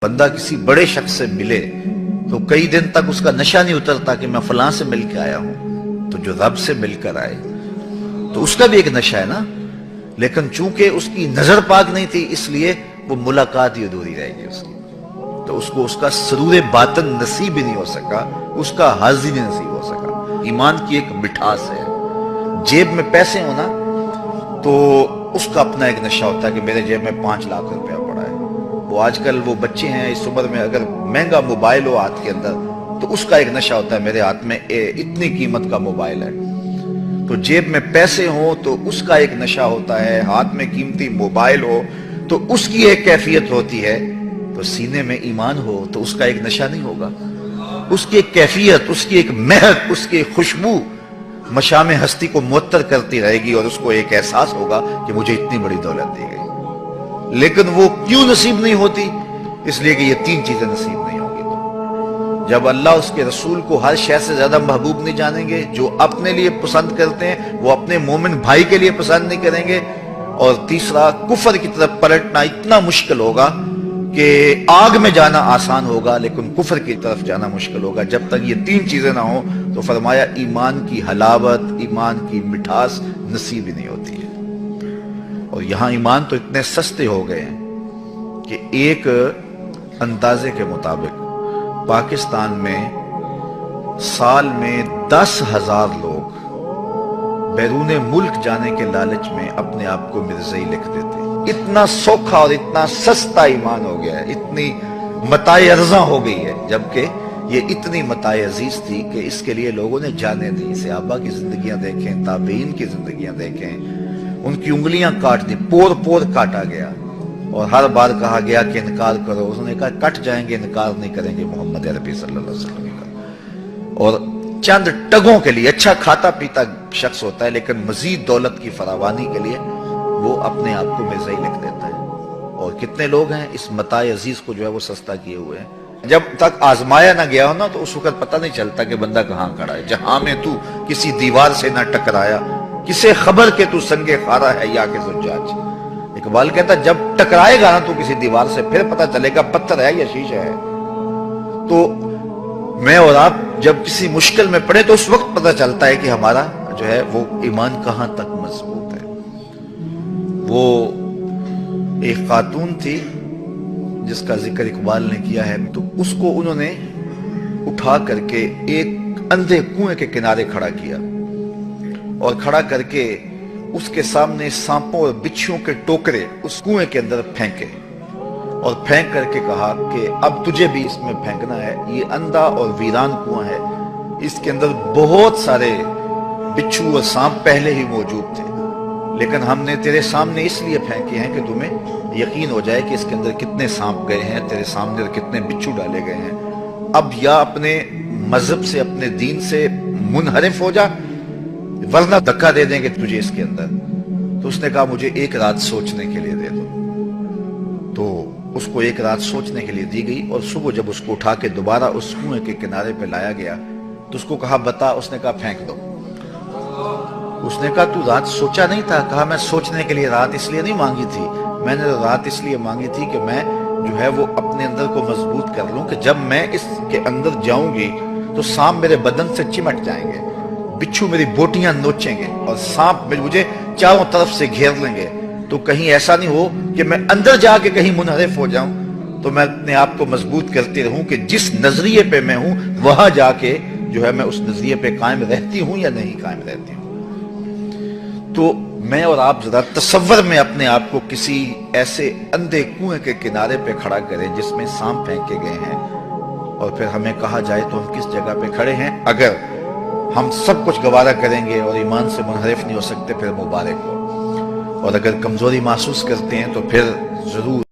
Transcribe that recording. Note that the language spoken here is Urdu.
بندہ کسی بڑے شخص سے ملے تو کئی دن تک اس کا نشہ نہیں اترتا کہ میں فلاں سے مل کے آیا ہوں، تو جو رب سے مل کر آئے تو اس کا بھی ایک نشہ ہے نا، لیکن چونکہ اس کی نظر پاک نہیں تھی اس لیے وہ ملاقات ہی ادھوری رہ گئی اس کی، تو اس کو اس کا سرور باطن نصیب ہی نہیں ہو سکا، اس کا حظ ہی نہیں نصیب ہو سکا۔ ایمان کی ایک مٹھاس ہے، جیب میں پیسے ہونا تو اس کا اپنا ایک نشہ ہوتا ہے کہ میرے جیب میں 5 لاکھ روپیہ پڑا ہے۔ وہ آج کل وہ بچے ہیں اس عمر میں اگر مہنگا موبائل ہو ہاتھ کے اندر تو اس کا ایک نشہ ہوتا ہے میرے ہاتھ میں اتنی قیمت کا موبائل ہے، تو جیب میں پیسے ہوں تو اس کا ایک نشہ ہوتا ہے، ہاتھ میں قیمتی موبائل ہو تو اس کی ایک کیفیت ہوتی ہے، تو سینے میں ایمان ہو تو اس کا ایک نشہ نہیں ہوگا، اس کی ایک کیفیت، اس کی ایک مہک، اس کی ایک خوشبو مشام ہستی کو معطر کرتی رہے گی اور اس کو ایک احساس ہوگا کہ مجھے اتنی بڑی دولت دی گئی۔ لیکن وہ کیوں نصیب نہیں ہوتی؟ اس لیے کہ یہ 3 چیزیں نصیب نہیں ہوگی۔ تو جب اللہ اس کے رسول کو ہر شے سے زیادہ محبوب نہیں جانیں گے، جو اپنے لیے پسند کرتے ہیں وہ اپنے مومن بھائی کے لیے پسند نہیں کریں گے، اور تیسرا کفر کی طرف پلٹنا اتنا مشکل ہوگا کہ آگ میں جانا آسان ہوگا لیکن کفر کی طرف جانا مشکل ہوگا۔ جب تک یہ 3 چیزیں نہ ہوں تو فرمایا ایمان کی حلاوت، ایمان کی مٹھاس نصیب ہی نہیں ہوتی ہے۔ اور یہاں ایمان تو اتنے سستے ہو گئے ہیں کہ ایک اندازے کے مطابق پاکستان میں سال میں 10,000 لوگ بیرون ملک جانے کے لالچ میں اپنے آپ کو مرزائی لکھ دیتے ہیں۔ اتنا سوکھا اور اتنا سستا ایمان ہو گیا ہے، اتنی متاع ارزاں ہو گئی ہے، جبکہ یہ اتنی متاع عزیز تھی کہ اس کے لیے لوگوں نے جانیں دی۔ صحابہ کی زندگیاں دیکھیں، تابعین کی زندگیاں دیکھیں، ان کی انگلیاں کاٹ دی، پور پور کاٹا گیا، اور ہر بار کہا گیا کہ انکار کرو، انہوں نے کہا کٹ جائیں گے، انکار نہیں کریں گے محمد عربی صلی اللہ علیہ وسلم کا۔ اور چند ٹگوں کے لیے اچھا کھاتا پیتا شخص ہوتا ہے لیکن مزید دولت کی فراوانی کے لیے وہ اپنے آپ کو مرزائی لکھ دیتا ہے۔ اور کتنے لوگ ہیں اس متاع عزیز کو جو ہے وہ سستا کیے ہوئے ہیں۔ جب تک آزمایا نہ گیا ہو نا تو اس وقت پتہ نہیں چلتا کہ بندہ کہاں کھڑا ہے۔ جہاں میں تو کسی دیوار سے نہ ٹکرایا، کسے خبر کہ تو سنگ خارا ہے یا کہ زجاج۔ اقبال کہتا جب ٹکرائے گا نا تو کسی دیوار سے پھر پتہ چلے گا پتھر ہے یا شیشہ ہے۔ تو میں اور آپ جب کسی مشکل میں پڑے تو اس وقت پتہ چلتا ہے کہ ہمارا جو ہے وہ ایمان کہاں تک مضبوط ہے۔ وہ ایک خاتون تھی جس کا ذکر اقبال نے کیا ہے، تو اس کو انہوں نے اٹھا کر کے ایک اندھے کنویں کے کنارے کھڑا کیا اور کھڑا کر کے اس کے سامنے سانپوں اور بچھوؤں کے ٹوکرے اس کنویں کے اندر پھینکے، اور پھینک کر کے کہا کہ اب تجھے بھی اس میں پھینکنا ہے، یہ اندھا اور ویران کنواں ہے، اس کے اندر بہت سارے بچھو اور سانپ پہلے ہی موجود تھے، لیکن ہم نے تیرے سامنے اس لیے پھینکے ہیں کہ تمہیں یقین ہو جائے کہ اس کے اندر کتنے سانپ گئے ہیں، تیرے سامنے کتنے بچھو ڈالے گئے ہیں۔ اب یا اپنے مذہب سے، اپنے دین سے منحرف ہو جا ورنہ دھکا دے دیں گے تجھے اس کے اندر۔ تو اس نے کہا مجھے 1 رات سوچنے کے لیے دے دو، تو اس کو 1 رات سوچنے کے لیے دی گئی، اور صبح جب اس کو اٹھا کے دوبارہ اس کنویں کے کنارے پہ لایا گیا تو اس کو کہا بتا، اس نے کہا پھینک دو۔ اس نے کہا تو رات سوچا نہیں تھا؟ کہا میں سوچنے کے لیے رات اس لیے نہیں مانگی تھی، میں نے رات اس لیے مانگی تھی کہ میں جو ہے وہ اپنے اندر کو مضبوط کر لوں کہ جب میں اس کے اندر جاؤں گی تو سانپ میرے بدن سے چمٹ جائیں گے، بچھو میری بوٹیاں نوچیں گے اور سانپ مجھے چاروں طرف سے گھیر لیں گے، تو کہیں ایسا نہیں ہو کہ میں اندر جا کے کہیں منحرف ہو جاؤں، تو میں اپنے آپ کو مضبوط کرتے رہوں کہ جس نظریے پہ میں ہوں وہاں جا کے جو ہے میں اس نظریے پہ قائم رہتی ہوں یا نہیں قائم رہتی ہوں۔ تو میں اور آپ ذرا تصور میں اپنے آپ کو کسی ایسے اندھے کنویں کے کنارے پہ کھڑا کریں جس میں سانپ پھینکے گئے ہیں، اور پھر ہمیں کہا جائے تو ہم کس جگہ پہ کھڑے ہیں۔ اگر ہم سب کچھ گوارا کریں گے اور ایمان سے منحرف نہیں ہو سکتے پھر مبارک ہو، اور اگر کمزوری محسوس کرتے ہیں تو پھر ضرور